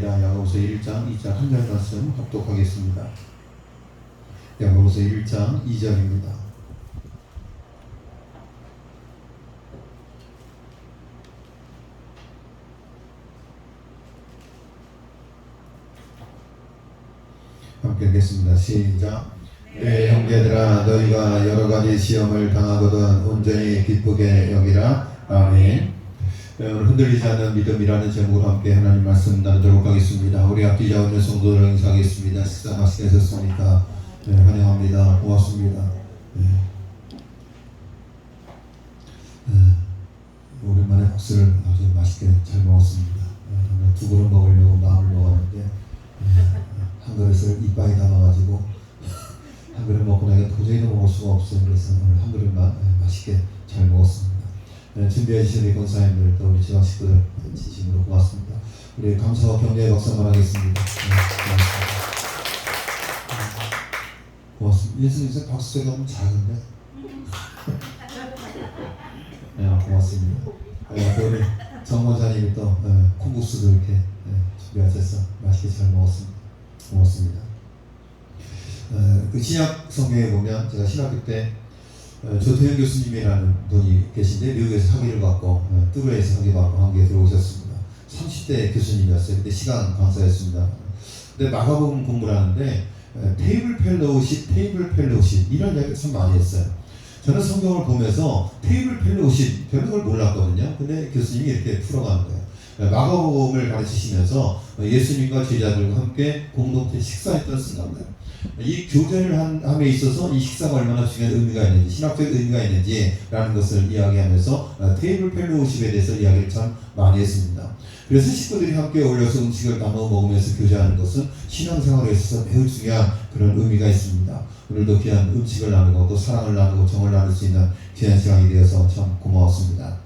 야고보서 1장 2절 한 절 말씀 합독하겠습니다. 야고보서 1장 2절입니다. 함께 읽겠습니다. 시작. 내 형제들아, 너희가 여러가지 시험을 당하거든 온전히 기쁘게 여기라. 아멘. 오늘 흔들리지 않는 믿음이라는 제목으로 함께 하나님 말씀 나누도록 하겠습니다. 우리 앞뒤 자원의 성도들 인사하겠습니다. 식사 맛있게 하셨습니까? 네, 환영합니다. 고맙습니다. 네. 오랜만에 국수를 아주 맛있게 잘 먹었습니다. 두 그릇 먹으려고 마음을 먹었는데 한 그릇을 이빨에 담아가지고 한 그릇 먹고 나니까 도저히 먹을 수가 없어요. 그래서 오늘 한 그릇만 맛있게 잘 먹었습니다. 준비해 주신 우리 권사님들 또 우리 지방 식구들 진심으로 고맙습니다. 우리 감사와 격려의 박수 한번 하겠습니다. 고맙습니다. 예수님 박수가 너무 작은데? 네, 고맙습니다. 우리 정 권사님이 또 콩국수도 이렇게 준비하셔서 맛있게 잘 먹었습니다. 고맙습니다. 그 신약 성경에 보면 제가 신학교 때 조태현 교수님이라는 분이 계신데 미국에서 학위를 받고 뚜브레에서 학위 받고 한국에 들어오셨습니다. 30대 교수님이었어요. 그때 시간 강사였습니다. 근데 마가복음 공부를 하는데 테이블 펠로우십 이런 이야기를 참 많이 했어요. 저는 성경을 보면서 테이블 펠로우십 별로 걸 몰랐거든요. 근데 교수님이 이렇게 풀어가는 거예요. 마가복음을 가르치시면서 예수님과 제자들과 함께 공동체 식사했던 순간입니다. 이 교제를 함에 있어서 이 식사가 얼마나 중요한 의미가 있는지, 신학적 의미가 있는지라는 것을 이야기하면서 테이블 펠로우십에 대해서 이야기를 참 많이 했습니다. 그래서 식구들이 함께 어울려서 음식을 나눠 먹으면서 교제하는 것은 신앙생활에 있어서 매우 중요한 그런 의미가 있습니다. 오늘도 귀한 음식을 나누고 또 사랑을 나누고 정을 나눌 수 있는 귀한 시간이 되어서 참 고마웠습니다.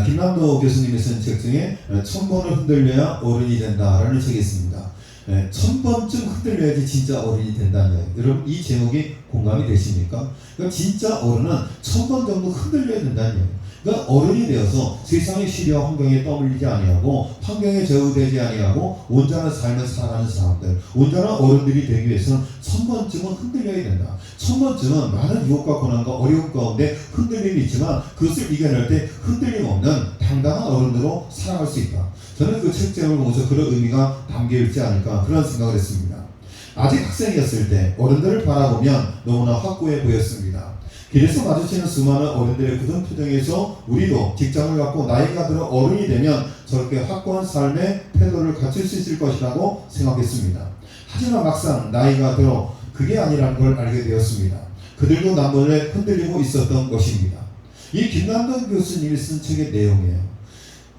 김남도 교수님이 쓴 책 중에 1000번을 흔들려야 어른이 된다라는 책이 있습니다. 1000번쯤 흔들려야지 진짜 어른이 된다는 거예요. 여러분 이 제목이 공감이 되십니까? 그러니까 진짜 어른은 1000번 정도 흔들려야 된다는 거예요. 그러니까 어른이 되어서 세상의 시련 환경에 떠밀리지 아니하고 환경에 제어되지 아니하고 온전한 삶을 살아가는 사람들, 온전한 어른들이 되기 위해서는 1000번쯤은 흔들려야 된다. 1000번쯤은 많은 유혹과 고난과 어려움 가운데 흔들림이 있지만 그것을 이겨낼 때 흔들림 없는 당당한 어른으로 살아갈 수 있다. 저는 그 책장을 보면서 그런 의미가 담겨있지 않을까 그런 생각을 했습니다. 아직 학생이었을 때 어른들을 바라보면 너무나 확고해 보였습니다. 길에서 마주치는 수많은 어른들의 굳은 표정에서 우리도 직장을 갖고 나이가 들어 어른이 되면 저렇게 확고한 삶의 태도를 갖출 수 있을 것이라고 생각했습니다. 하지만 막상 나이가 들어 그게 아니라는 걸 알게 되었습니다. 그들도 남몰래 흔들리고 있었던 것입니다. 이 김남도 교수님이 쓴 책의 내용이에요.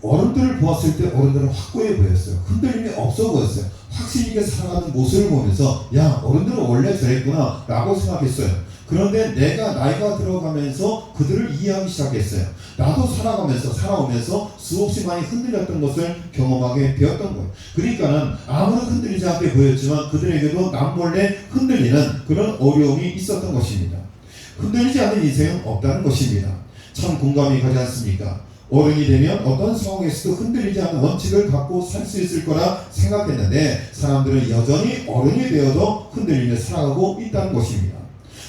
어른들을 보았을 때 어른들은 확고해 보였어요. 흔들림이 없어 보였어요. 확실히 이게 살아가는 모습을 보면서 야, 어른들은 원래 저랬구나 라고 생각했어요. 그런데 내가 나이가 들어가면서 그들을 이해하기 시작했어요. 나도 살아오면서 수없이 많이 흔들렸던 것을 경험하게 되었던 거예요. 그러니까는 아무런 흔들리지 않게 보였지만 그들에게도 남몰래 흔들리는 그런 어려움이 있었던 것입니다. 흔들리지 않는 인생은 없다는 것입니다. 참 공감이 가지 않습니까? 어른이 되면 어떤 상황에서도 흔들리지 않는 원칙을 갖고 살 수 있을 거라 생각했는데 사람들은 여전히 어른이 되어도 흔들리며 살아가고 있다는 것입니다.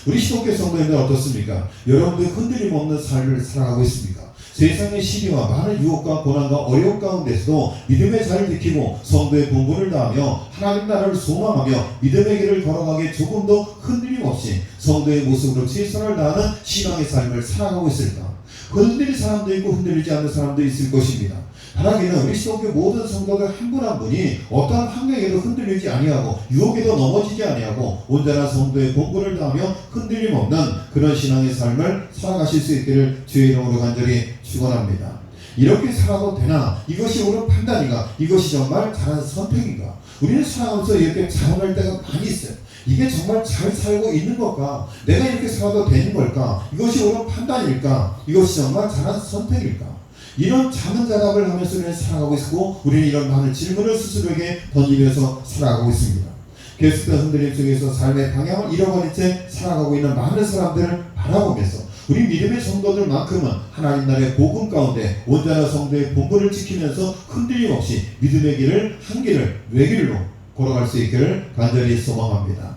우리 시독교 성도님들 어떻습니까? 여러분들 흔들림 없는 삶을 살아가고 있습니까? 세상의 시기와 많은 유혹과 고난과 어려움 가운데서도 믿음의 자리를 지키고 성도의 본분을 다하며 하나님 나라를 소망하며 믿음의 길을 걸어가기에 조금도 흔들림 없이 성도의 모습으로 최선을 다하는 신앙의 삶을 살아가고 있을까? 흔들리는 사람도 있고 흔들리지 않는 사람도 있을 것입니다. 바라기는 우리 시독교 모든 성도들 한 분 한 분이 어떠한 환경에도 흔들리지 아니하고 유혹에도 넘어지지 아니하고 온전한 성도의 본분을 다하며 흔들림 없는 그런 신앙의 삶을 살아가실 수 있기를 주의 이름으로 간절히 축원합니다. 이렇게 살아도 되나? 이것이 옳은 판단인가? 이것이 정말 잘한 선택인가? 우리는 살아가면서 이렇게 자원할 때가 많이 있어요. 이게 정말 잘 살고 있는 걸까? 내가 이렇게 살아도 되는 걸까? 이것이 옳은 판단일까? 이것이 정말 잘한 선택일까? 이런 자문자답을 하면서 우리는 살아가고 있고 우리는 이런 많은 질문을 스스로에게 던지면서 살아가고 있습니다. 계속된 흔들림 속에서 삶의 방향을 잃어버린 채 살아가고 있는 많은 사람들을 바라보면서 우리 믿음의 성도들만큼은 하나님 나라의 복음 가운데 온전한 성도의 본분을 지키면서 흔들림 없이 믿음의 길을 한 길을 외길로 걸어갈 수 있기를 간절히 소망합니다.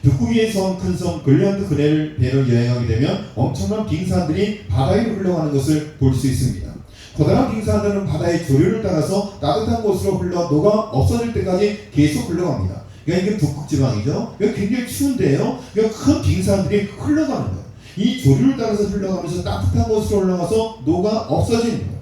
북극의 섬 큰 섬 글랜드 그네를 배로 여행하게 되면 엄청난 빙산들이 바다 위로 흘러가는 것을 볼 수 있습니다. 커다란 빙산들은 바다의 조류를 따라서 따뜻한 곳으로 흘러 녹아 없어질 때까지 계속 흘러갑니다. 그러니까 이게 북극지방이죠. 굉장히 추운데요. 큰 빙산들이 흘러가는 거예요. 이 조류를 따라서 흘러가면서 따뜻한 곳으로 올라가서 녹아 없어지는 거예요.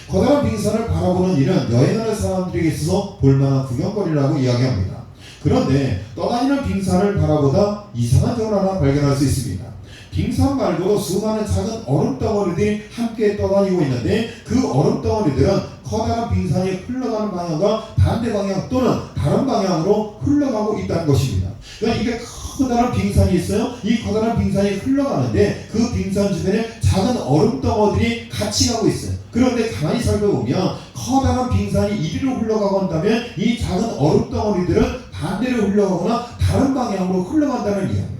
커다란 빙산을 바라보는 일은 여행하는 사람들에게 있어서 볼만한 구경거리라고 이야기합니다. 그런데 떠다니는 빙산을 바라보다 이상한 점을 하나 발견할 수 있습니다. 빙산 말고도 수많은 작은 얼음덩어리들이 함께 떠다니고 있는데 그 얼음덩어리들은 커다란 빙산이 흘러가는 방향과 반대 방향 또는 다른 방향으로 흘러가고 있다는 것입니다. 그러니까 이게 커다란 빙산이 있어요. 이 커다란 빙산이 흘러가는데 그 빙산 주변에 작은 얼음덩어리들이 같이 가고 있어요. 그런데 가만히 살펴보면 커다란 빙산이 이리로 흘러가고 한다면 이 작은 얼음덩어리들은 반대로 흘러가거나 다른 방향으로 흘러간다는 이야기예요.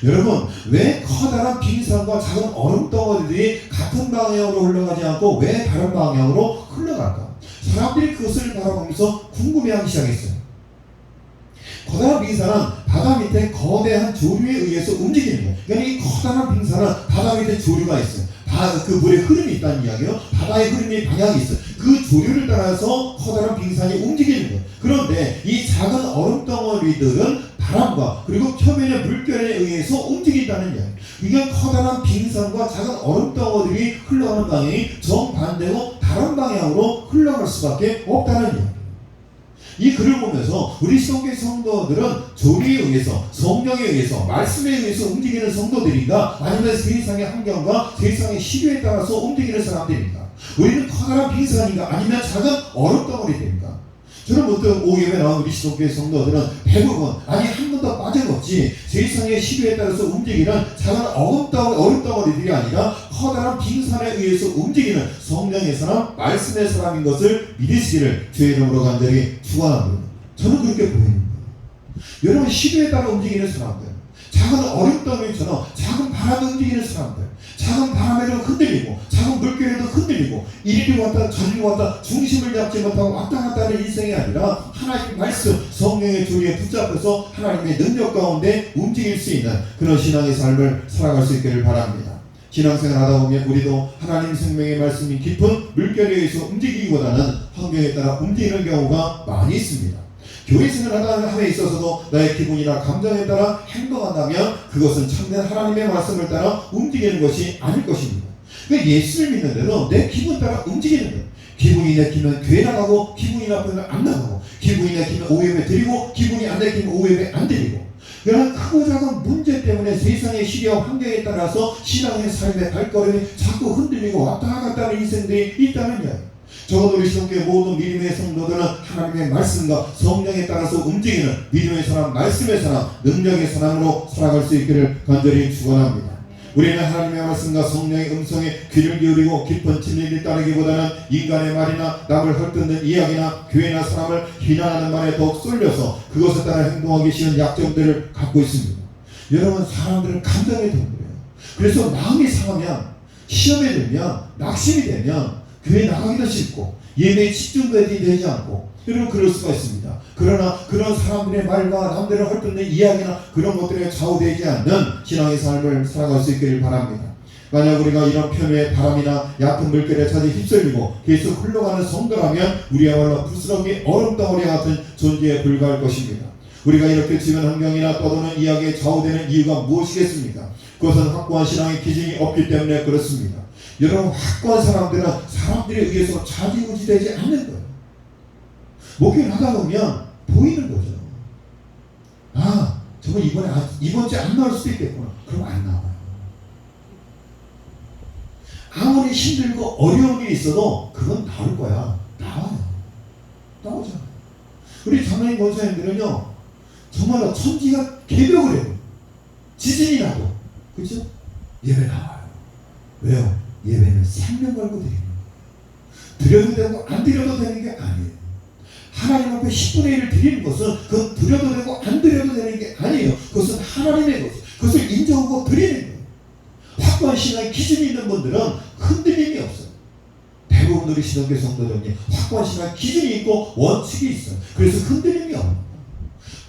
여러분, 왜 커다란 빙산과 작은 얼음덩어리들이 같은 방향으로 흘러가지 않고 왜 다른 방향으로 흘러갈까? 사람들이 그것을 바라보면서 궁금해하기 시작했어요. 커다란 빙산은 바다 밑에 거대한 조류에 의해서 움직이는 거예요. 그러니까 이 커다란 빙산은 바다 밑에 조류가 있어요. 그 물의 흐름이 있다는 이야기예요. 바다의 흐름이 방향이 있어요. 그 조류를 따라서 커다란 빙산이 움직이는 거예요. 그런데 이 작은 얼음덩어리들은 바람과 그리고 표면의 물결에 의해서 움직인다는 이야기예요. 이게 커다란 빙산과 작은 얼음덩어리들이 흘러가는 방향이 정반대로 다른 방향으로 흘러갈 수밖에 없다는 이야기예요. 이 글을 보면서 우리 시동교회 성도들은 조리에 의해서, 성령에 의해서, 말씀에 의해서 움직이는 성도들인가 아니면 세상의 환경과 세상의 시류에 따라서 움직이는 사람들인가? 우리는 커다란 빙산인가 아니면 작은 얼음덩어리들인가? 저는 보통 오후에 나온 우리 시동교회 성도들은 대부분 한 번도 빠짐없이 세상의 시류에 따라서 움직이는 작은 얼음덩어리들이 아니라 커다란 빙산에 의해서 움직이는 성령의 사람, 말씀의 사람인 것을 믿으시기를 주의 이름으로 간절히 축원합니다. 저는 그렇게 보이는 거예요. 여러분, 시류에 따라 움직이는 사람들, 작은 얼음덩어리처럼 작은 바람에 움직이는 사람들, 작은 바람에도 흔들리고 작은 물결에도 흔들리고 이리로 왔다 저리로 왔다 중심을 잡지 못하고 왔다 갔다 하는 인생이 아니라 하나님의 말씀, 성령의 조리에 붙잡혀서 하나님의 능력 가운데 움직일 수 있는 그런 신앙의 삶을 살아갈 수 있기를 바랍니다. 신앙생활 하다 보면 우리도 하나님 생명의 말씀이 깊은 물결에 의해서 움직이기보다는 환경에 따라 움직이는 경우가 많이 있습니다. 교회 생활을 함에 있어서도 나의 기분이나 감정에 따라 행동한다면 그것은 참된 하나님의 말씀을 따라 움직이는 것이 아닐 것입니다. 그러니까 예수를 믿는데도 내 기분 따라 움직이는 거예요. 기분이 내키면 교회 나가고 기분이 나쁘면 안 나가고 기분이 내키면 오예배 드리고 기분이 안 내키면 오예배 안 드리고 그런 크고 작은 문제 때문에 세상의 시련 환경에 따라서 신앙의 삶의 발걸음이 자꾸 흔들리고 왔다 갔다 하는 인생들이 있다는 이야기예요. 적어도 우리 시동교회 모든 믿음의 성도들은 하나님의 말씀과 성령에 따라서 움직이는 믿음의 사람, 말씀의 사람, 능력의 사람으로 살아갈 수 있기를 간절히 축원합니다. 우리는 하나님의 말씀과 성령의 음성에 귀를 기울이고 깊은 진리를 따르기보다는 인간의 말이나 남을 헐뜯는 이야기나 교회나 사람을 비난하는 말에 더욱 쏠려서 그것에 따라 행동하기 쉬운 약점들을 갖고 있습니다. 여러분, 사람들은 감정의 동물이에요. 그래서 마음이 상하면, 시험에 들면, 낙심이 되면 교회 나가기도 싫고 예배에 집중되지 되지 않고 여러분 그럴 수가 있습니다. 그러나 그런 사람들의 말과 남들을 헐뜯는 이야기나 그런 것들에 좌우되지 않는 신앙의 삶을 살아갈 수 있기를 바랍니다. 만약 우리가 이런 편의 바람이나 얕은 물결에 차지 휩쓸리고 계속 흘러가는 성도라면 우리야말로 부스러기 얼음덩어리 같은 존재에 불과할 것입니다. 우리가 이렇게 주변 환경이나 떠도는 이야기에 좌우되는 이유가 무엇이겠습니까? 그것은 확고한 신앙의 기준이 없기 때문에 그렇습니다. 여러분, 확고한 사람들은 사람들에 의해서 좌지우지되지 않는 거예요. 목회를 하다 보면 보이는 거죠. 아, 저거 이번 주에 안 나올 수도 있겠구나. 그럼 안 나와요. 아무리 힘들고 어려운 일이 있어도 그건 나올 거야. 나와요. 나오잖아요. 우리 장로님 권사님들은요, 정말로 천지가 개벽을 해요. 지진이 나도. 그렇죠? 예배 나와요. 왜요? 예배는 생명 걸고 드리는 거예요. 드려도 되고 안 드려도 되는 게 아니에요. 하나님 앞에 10분의 1을 드리는 것은 그건 드려도 되고 안 드려도 되는 게 아니에요. 그것은 하나님의 것, 그것을 인정하고 드리는 거예요. 확고한 신앙의 기준이 있는 분들은 흔들림이 없어요. 대부분 우리 신앙교 성도들이 확고한 신앙의 기준이 있고 원칙이 있어요. 그래서 흔들림이 없는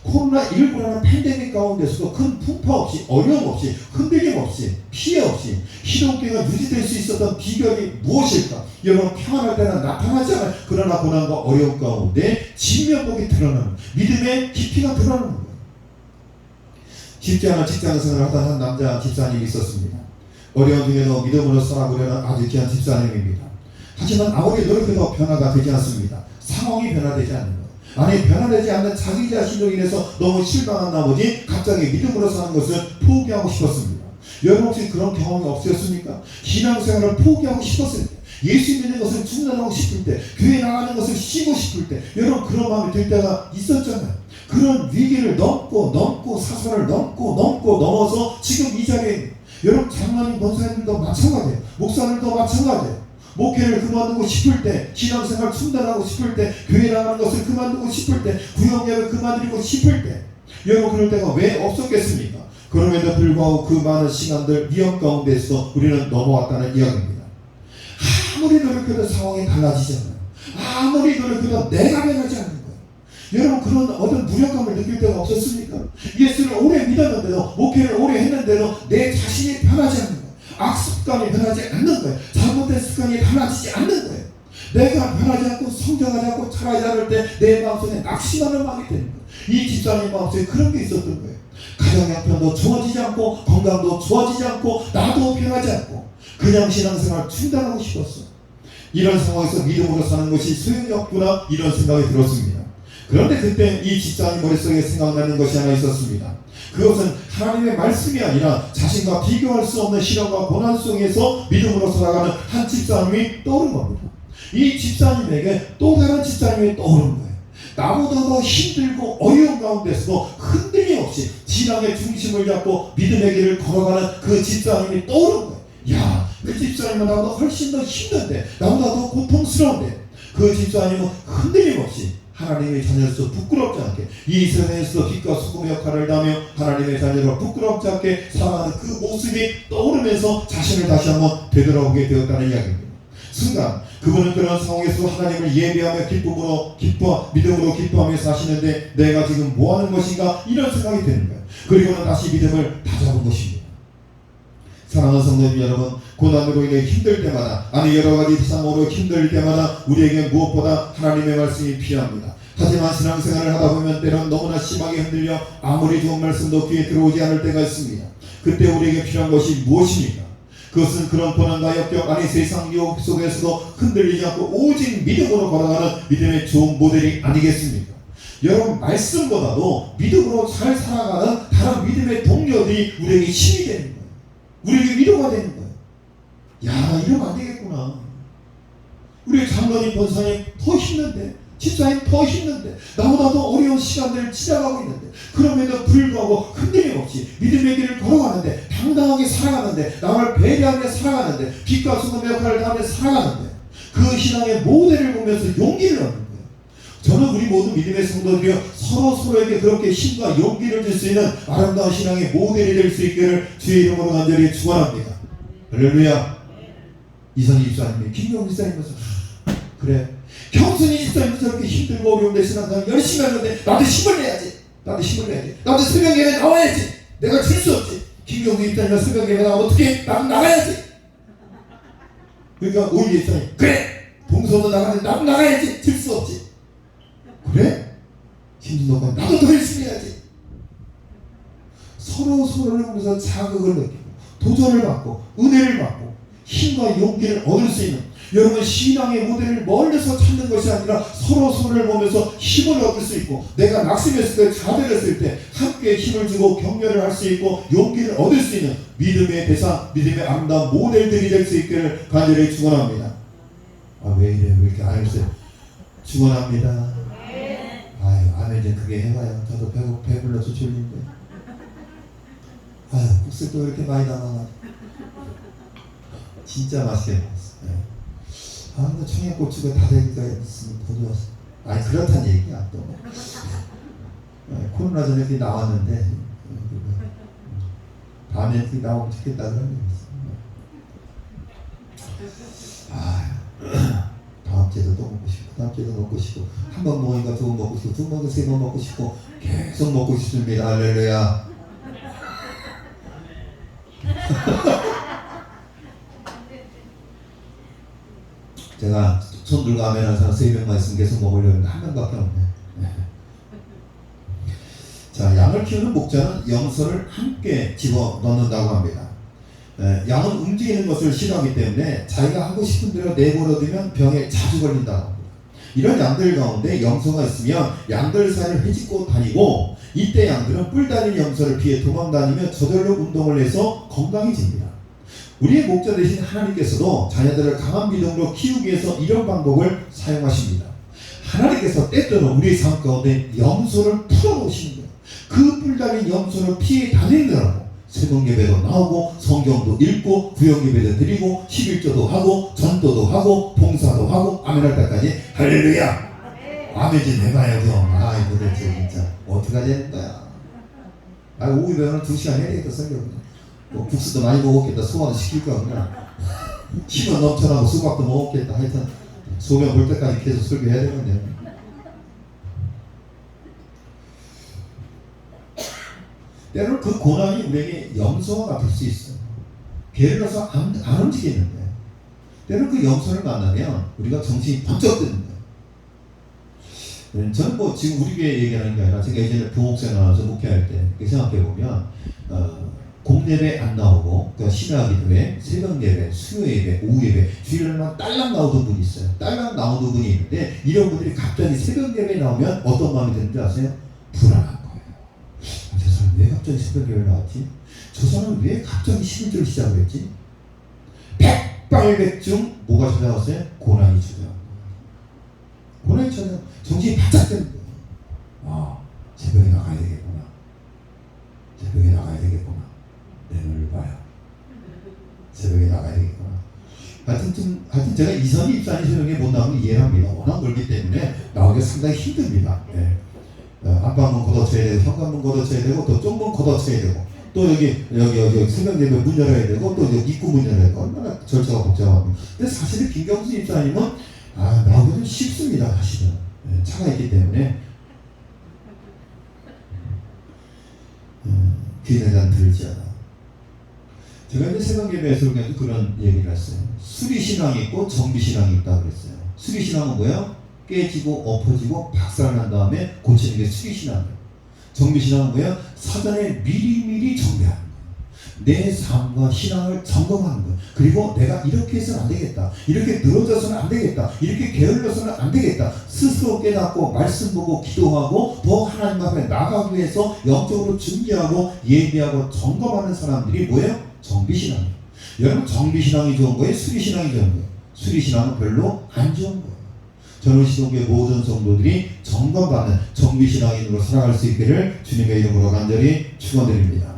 코로나19라는 팬데믹 가운데서도 큰 풍파 없이, 어려움 없이, 흔들림 없이, 피해 없이 기독교가 유지될 수 있었던 비결이 무엇일까? 여러분, 평안할 때는 나타나지 않아요. 그러나 고난과 어려움 가운데 진면목이 드러나는, 믿음의 깊이가 드러나는 거예요. 쉽지 않은 직장생활을 하던 한 남자 집사님이 있었습니다. 어려운 중에도 믿음으로 살아보려는 아주 귀한 집사님입니다. 하지만 아무리 노력해도 변화가 되지 않습니다. 상황이 변화되지 않는 거예요. 아니, 변화되지 않는 자기 자신으로 인해서 너무 실망한 나머지 갑자기 믿음으로 사는 것을 포기하고 싶었습니다. 여러분 혹시 그런 경험이 없으셨습니까? 신앙생활을 포기하고 싶었을 때, 예수 믿는 것을 중단하고 싶을 때, 교회 나가는 것을 쉬고 싶을 때, 여러분 그런 마음이 들 때가 있었잖아요. 그런 위기를 넘고 사설을 넘어서 지금 이 자리에, 여러분 장로님 권사님들도 마찬가지예요. 목사님도 마찬가지예요. 목회를 그만두고 싶을 때, 신앙생활 중단하고 싶을 때, 교회 나가는 것을 그만두고 싶을 때, 구역예배를 그만두고 싶을 때, 여러분 그럴 때가 왜 없었겠습니까? 그럼에도 불구하고 그 많은 시간들 위험 가운데서 우리는 넘어왔다는 이야기입니다. 아무리 노력해도 상황이 달라지지 않아요. 아무리 노력해도 내가 변하지 않는 거예요. 여러분 그런 어떤 무력감을 느낄 때가 없었습니까? 예수를 오래 믿었는데도, 목회를 오래 했는데도 내 자신이 변하지 않는 거예요. 악습관이 변하지 않는 거예요. 잘못된 습관이 달라지지 않는 거예요. 내가 변하지 않고 성장하지 않고 자라지 않을 때 내 마음속에 낙심하는 마음이 되는 거예요. 이 집사님 마음속에 그런 게 있었던 거예요. 가정 형편도 좋아지지 않고, 건강도 좋아지지 않고, 나도 변하지 않고, 그냥 신앙생활 중단하고 싶었어. 이런 상황에서 믿음으로 사는 것이 소용이 없구나, 이런 생각이 들었습니다. 그런데 그때 이 집사님 머릿속에 생각나는 것이 하나 있었습니다. 그것은 하나님의 말씀이 아니라 자신과 비교할 수 없는 시련과 고난 속에서 믿음으로 살아가는 한 집사님이 떠오른 겁니다. 이 집사님에게 또 다른 집사님이 떠오른 거예요. 나보다 더 힘들고 어려운 가운데서도 흔들림 없이 신앙의 중심을 잡고 믿음의 길을 걸어가는 그 집사님이 떠오른 거예요. 야, 그 집사님은 나보다 훨씬 더 힘든데, 나보다 더 고통스러운데, 그 집사님은 흔들림 없이 하나님의 자녀로서 부끄럽지 않게, 이 세상에서 빛과 소금의 역할을 하며 하나님의 자녀로 부끄럽지 않게 살아가는 그 모습이 떠오르면서 자신을 다시 한번 되돌아오게 되었다는 이야기입니다. 순간 그분은 그런 상황에서 하나님을 예배하며 믿음으로 기뻐하며 사시는데, 내가 지금 뭐하는 것인가, 이런 생각이 드는 거예요. 그리고는 다시 믿음을 다잡은 것입니다. 사랑하는 성도님 여러분, 고난으로 인해 힘들 때마다, 아니 여러 가지 상황으로 힘들 때마다 우리에게 무엇보다 하나님의 말씀이 필요합니다. 하지만 신앙생활을 하다 보면 때론 너무나 심하게 흔들려 아무리 좋은 말씀도 귀에 들어오지 않을 때가 있습니다. 그때 우리에게 필요한 것이 무엇입니까? 그것은 그런 고난과 역경, 아니 세상 유혹 속에서도 흔들리지 않고 오직 믿음으로 걸어가는 믿음의 좋은 모델이 아니겠습니까? 여러분, 말씀보다도 믿음으로 잘 살아가는 다른 믿음의 동료들이 우리에게 힘이 되는 거예요. 우리에게 위로가 되는 거예요. 야, 이러면 안 되겠구나. 우리 장로님, 권사님 더 힘든데, 집사님 더 힘든데, 나보다 더 어려운 시간들을 지나가고 있는데, 그럼에도 불구하고 흔들림 없이 믿음의 길을 걸어가는데, 당당하게 살아가는데, 남을 배려하며 살아가는데, 빛과 소금의 역할을 하며 살아가는데, 그 신앙의 모델을 보면서 용기를 얻는 거예요. 저는 우리 모든 믿음의 성도들이여 서로에게 그렇게 힘과 용기를 줄 수 있는 아름다운 신앙의 모델이 될 수 있기를 주의 이름으로 간절히 축원합니다. 할렐루야. 이선희 집사님이, 김경훈 집사님께서 그래, 경순이 집사님도 저렇게 힘들고 어려운데 신앙생활 열심히 하는데 나도 힘을 내야지. 나도 새벽예배 나와야지. 내가 질 수 없지. 김경훈 집사님이 새벽예배 나가면 어떻게? 나도 나가야지. 그러니까 오히려 집사님, 그래, 동서도 나가는데 나도 나가야지. 질 수 없지. 그래? 힘든 건 나도 더 열심히 해야지. 서로를 보면서 자극을 느끼고, 도전을 받고, 은혜를 받고, 힘과 용기를 얻을 수 있는, 여러분 신앙의 모델을 멀리서 찾는 것이 아니라 서로를 보면서 힘을 얻을 수 있고, 내가 낙심했을 때, 좌절했을 때 함께 힘을 주고 격려를 할 수 있고 용기를 얻을 수 있는 믿음의 대상, 믿음의 아름다운 모델들이 될 수 있기를 간절히 축원합니다. 아, 왜 이래? 왜 이렇게 안 했어요? 축원합니다. 아유, 아멘 좀 크게 해봐요. 저도 배불러서 졸린데. 아유, 국수 또 이렇게 많이 담아가지고. 진짜 맛있게 먹었어요. 아, 뭐 청양고추가 다대기가 있으면 더 좋았어. 아니, 그렇단 얘기야, 또. 코로나 전에 이렇게 나왔는데, 다음에 이렇게 나오면 좋겠다, 그런 얘기 있어요. 다음 주에도 또 먹고 싶고, 다음 주에도 먹고 싶고, 한 번 먹으니까 두 번 먹고 싶고, 두 번 먹으니까 세 번 먹고 싶고, 계속 먹고 싶습니다. 할렐루야. 제가 손 들고 아멘하는 사람 3명만 있으면 계속 먹으려고 했는데 한 명밖에 없네. 자, 양을 키우는 목자는 염소를 함께 집어넣는다고 합니다. 양은 움직이는 것을 싫어하기 때문에 자기가 하고 싶은 대로 내버려두면 병에 자주 걸린다고 합니다. 이런 양들 가운데 염소가 있으면 양들 사이를 헤집고 다니고, 이때 양들은 뿔 달린 염소를 피해 도망다니며 저절로 운동을 해서 건강해집니다. 우리의 목자 되신 하나님께서도 자녀들을 강한 믿음으로 키우기 위해서 이런 방법을 사용하십니다. 하나님께서 때때로 우리의 삶 가운데 염소를 풀어놓으시는 거예요. 그 뿔 달린 염소를 피해 다니느라고 새벽 예배도 나오고, 성경도 읽고, 구역 예배도 드리고, 11조도 하고, 전도도 하고, 봉사도 하고, 아멘할 때까지 할렐루야! 아멘 좀 해봐요 좀. 도대체 진짜 어떻게 되는 거야. 오후 예배는 2시간 해야 되겠다. 설교 국수도 많이 먹었겠다. 소화도 시킬 거야. 그냥 힘은 넘쳐나고 수박도 먹었겠다. 하여튼 소변 볼 때까지 계속 설교해야 되는데, 때로는 그 고난이 우리에게 염소와 같을 수 있어요. 게을러서 안 움직이는데, 때로는 그 염소를 만나면 우리가 정신이 번쩍 드는 거예요. 저는 지금 우리 교회 얘기하는 게 아니라, 제가 예전에 부목생 나와서 목회할 때 생각해보면, 공예배 안 나오고, 그러니까 신학기도회, 새벽 예배, 수요 예배, 오후 예배, 주일날만 딸랑 나오던 분이 있어요. 딸랑 나오던 분이 있는데, 이런 분들이 갑자기 새벽 예배에 나오면 어떤 마음이 드는지 아세요? 불안한 거예요. 저 사람 왜 갑자기 새벽 예배 나왔지? 저 사람 왜 갑자기 11조를 시작을 했지? 백발백중 뭐가 찾아왔어요? 고난이 찾아왔어요. 고난이 찾아왔어요. 정신이 바짝 되는 거예요. 새벽에 나가야 되겠구나. 새벽에 나가야 되겠구나. 내 눈을 봐요. 새벽에 나가야 되겠구나. 하여튼 제가 이선희 입사님 새벽에 못 나오면 이해를 합니다. 워낙 멀기 때문에 나오기가 상당히 힘듭니다. 앞방문 걷어쳐야 되고, 현관문 걷어쳐야 되고, 또 쪽문 걷어쳐야 되고, 또 여기 새벽 예배 문 열어야 되고, 또 여기 입구 문 열어야 되고, 얼마나 절차가 복잡합니다. 근데 사실 김경수 입사님은 나오기가 좀 쉽습니다. 사실은 차가 있기 때문에 귀에 대한 들지않아. 제가 이제 새벽 예배에서 그런 얘기를 했어요. 수리신앙이 있고 정비신앙이 있다고 그랬어요. 수리신앙은 뭐예요? 깨지고 엎어지고 박살난 다음에 고치는 게 수리신앙이에요. 정비신앙은 뭐예요? 사전에 미리미리 정비하는 거예요. 내 삶과 신앙을 점검하는 거예요. 그리고 내가 이렇게 해서는 안 되겠다, 이렇게 늘어져서는 안 되겠다, 이렇게 게을러서는 안 되겠다, 스스로 깨닫고 말씀 보고 기도하고 더 하나님 앞에 나가기 위해서 영적으로 준비하고 예비하고 점검하는 사람들이 뭐예요? 정비신앙이에요. 여러분, 정비신앙이 좋은 거예요? 수리신앙이 좋은 거예요? 수리신앙은 별로 안 좋은 거예요. 저는 시동교회 모든 성도들이 점검받는 정비신앙인으로 살아갈 수 있기를 주님의 이름으로 간절히 축원드립니다.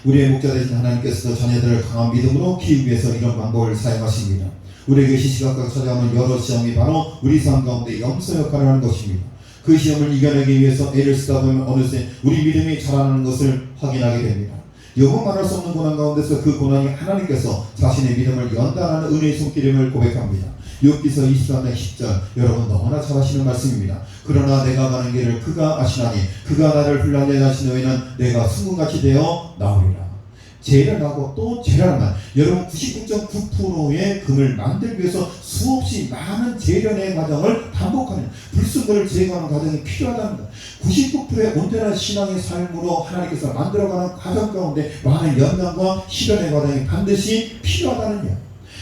우리의 목자 되신 하나님께서도 자녀들을 강한 믿음으로 키우기 위해서 이런 방법을 사용하십니다. 우리에게 시시각각 찾아오는 여러 시험이 바로 우리 삶 가운데 염소 역할을 하는 것입니다. 그 시험을 이겨내기 위해서 애를 쓰다 보면 어느새 우리 믿음이 자라나는 것을 확인하게 됩니다. 여보 말할 수 없는 고난 가운데서 그 고난이 하나님께서 자신의 믿음을 연단하는 은혜의 손길임을 고백합니다. 욥기서 23장 10절, 여러분 너무나 잘 아시는 말씀입니다. 그러나 내가 가는 길을 그가 아시나니 그가 나를 불러내 하신 후에는 내가 순금같이 되어 나오리라. 재련하고 또 재련만, 여러분 99.9%의 금을 만들기 위해서 수없이 많은 재련의 과정을 반복하는, 불순물을 제거하는 과정이 필요하다는 것. 99%의 온전한 신앙의 삶으로 하나님께서 만들어가는 과정 가운데 많은 연단과 실현의 과정이 반드시 필요하다는 것.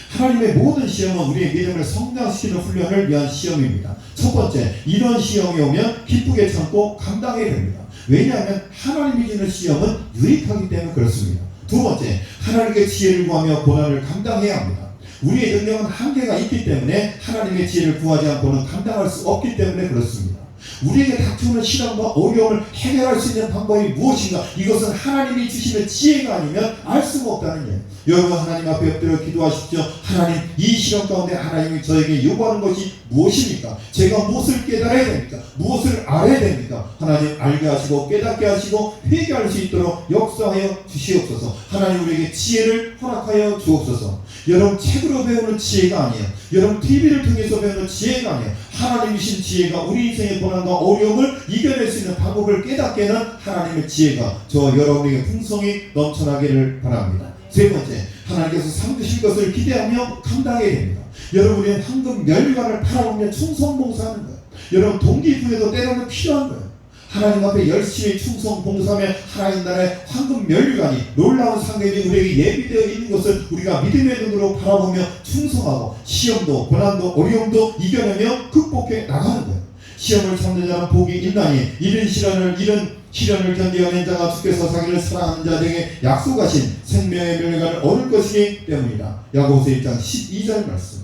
하나님의 모든 시험은 우리의 믿음을 성장시키는 훈련을 위한 시험입니다. 첫 번째, 이런 시험이 오면 기쁘게 참고 감당해야 됩니다. 왜냐하면 하나님이 주는 시험은 유익하기 때문에 그렇습니다. 두 번째, 하나님께 지혜를 구하며 고난을 감당해야 합니다. 우리의 능력은 한계가 있기 때문에 하나님의 지혜를 구하지 않고는 감당할 수 없기 때문에 그렇습니다. 우리에게 닥쳐오는 시련과 어려움을 해결할 수 있는 방법이 무엇인가? 이것은 하나님이 주시는 지혜가 아니면 알 수가 없다는 거예요. 여러분, 하나님 앞에 엎드려 기도하십시오. 하나님, 이 시련 가운데 하나님이 저에게 요구하는 것이 무엇입니까? 제가 무엇을 깨달아야 됩니까? 무엇을 알아야 됩니까? 하나님, 알게 하시고 깨닫게 하시고 회개할 수 있도록 역사하여 주시옵소서. 하나님, 우리에게 지혜를 허락하여 주옵소서. 여러분 책으로 배우는 지혜가 아니에요. 여러분 TV를 통해서 배우는 지혜가 아니에요. 하나님이신 지혜가 우리 인생의 고난과 어려움을 이겨낼 수 있는 방법을 깨닫게 하는 하나님의 지혜가 저 여러분에게 풍성히 넘쳐나기를 바랍니다. 세 번째, 하나님께서 상주실 것을 기대하며 감당해야 됩니다. 여러분이 황금 면류관을 바라보며 충성봉사하는 거예요. 여러분 동기부여도 때로는 필요한 거예요. 하나님 앞에 열심히 충성 봉사하며 하나님 나라의 황금 면류관이 놀라운 상급이 우리에게 예비되어 있는 것을 우리가 믿음의 눈으로 바라보며 충성하고 시험도 고난도 어려움도 이겨내며 극복해 나가는 거예요. 시험을 참는 자는 복이 있나니 이런 시련을 견디어낸 자가 주께서 자기를 사랑하는 자에게 약속하신 생명의 면류관을 얻을 것이기 때문이다. 야고보서 1장 12절 말씀.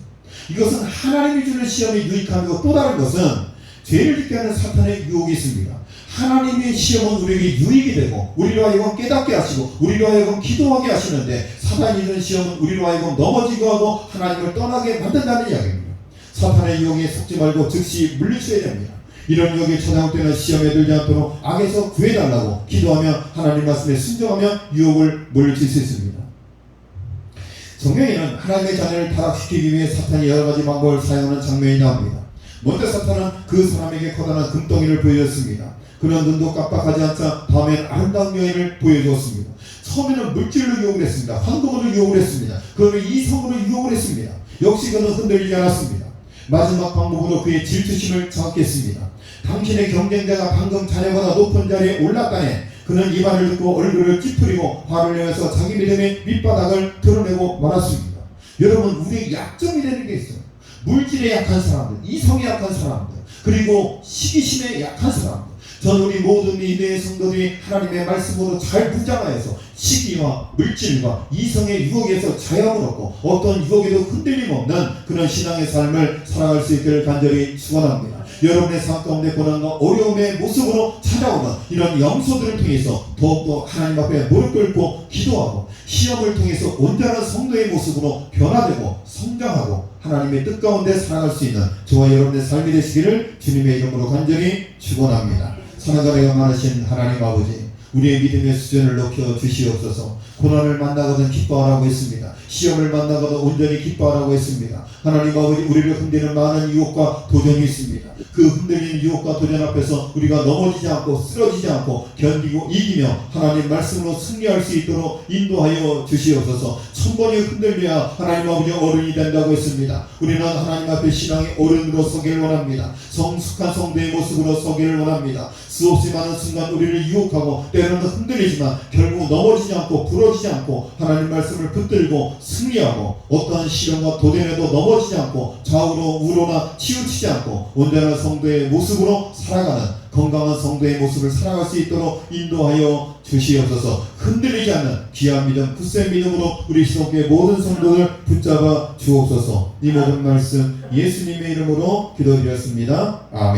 이것은 하나님이 주는 시험이 유익하고 또 다른 것은 죄를 짓게 하는 사탄의 유혹이 있습니다. 하나님의 시험은 우리에게 유익이 되고 우리로 하여금 깨닫게 하시고 우리로 하여금 기도하게 하시는데 사탄이 주는 시험은 우리로 하여금 넘어지고 하고 하나님을 떠나게 만든다는 이야기입니다. 사탄의 유혹에 속지 말고 즉시 물리쳐야 됩니다. 이런 유혹에 찾아올 때는 시험에 들지 않도록 악에서 구해달라고 기도하며 하나님 말씀에 순종하며 유혹을 물리칠 수 있습니다. 성경에는 하나님의 자녀를 타락시키기 위해 사탄이 여러 가지 방법을 사용하는 장면이 나옵니다. 먼저 사탄은 그 사람에게 커다란 금덩이를 보여줬습니다. 그는 눈도 깜빡하지 않자 다음엔 아름다운 여인을 보여주었습니다. 처음에는 물질로 유혹을 했습니다. 황금으로 유혹을 했습니다. 그러면 이성으로 유혹을 했습니다. 역시 그는 흔들리지 않았습니다. 마지막 방법으로 그의 질투심을 장악했습니다. 당신의 경쟁자가 방금 자녀보다 높은 자리에 올랐다네. 그는 이 말을 듣고 얼굴을 찌푸리고 화를 내면서 자기 믿음의 밑바닥을 드러내고 말았습니다. 여러분, 우리의 약점이 되는 게 있어요. 물질에 약한 사람들, 이성에 약한 사람들, 그리고 시기심에 약한 사람들. 저는 우리 모든 믿음의 성도들이 하나님의 말씀으로 잘 무장하여서 시기와 물질과 이성의 유혹에서 자유함을 얻고 어떤 유혹에도 흔들림 없는 그런 신앙의 삶을 살아갈 수 있기를 간절히 축원합니다. 여러분의 삶 가운데 고난과 어려움의 모습으로 찾아오는 이런 염소들을 통해서 더욱더 하나님 앞에 무릎 꿇고 기도하고 시험을 통해서 온전한 성도의 모습으로 변화되고 성장하고 하나님의 뜻 가운데 살아갈 수 있는 저와 여러분의 삶이 되시기를 주님의 이름으로 간절히 축원합니다. 사랑과 많으신 하나님 아버지, 우리의 믿음의 수준을 높여 주시옵소서. 고난을 만나거든 기뻐하라고 했습니다. 시험을 만나거든 온전히 기뻐하라고 했습니다. 하나님 아버지, 우리를 흔드는 많은 유혹과 도전이 있습니다. 그 흔들리는 유혹과 도전 앞에서 우리가 넘어지지 않고 쓰러지지 않고 견디고 이기며 하나님 말씀으로 승리할 수 있도록 인도하여 주시옵소서. 천번이 흔들려야 하나님 아버지 어른이 된다고 했습니다. 우리는 하나님 앞에 신앙의 어른으로 서기를 원합니다. 성숙한 성도의 모습으로 서기를 원합니다. 수없이 많은 순간 우리를 유혹하고 때로는 흔들리지만 결국 넘어지지 않고 부러지지 않고 하나님 말씀을 붙들고 승리하고 어떠한 시련과 도전에도 넘어지지 않고 좌우로 우로나 치우치지 않고 온전한 성도의 모습으로 살아가는 건강한 성도의 모습을 살아갈 수 있도록 인도하여 주시옵소서. 흔들리지 않는 귀한 믿음, 굳센 믿음으로 우리 시동교회 모든 성도들 붙잡아 주옵소서. 이 모든 말씀 예수님의 이름으로 기도드렸습니다. 아멘.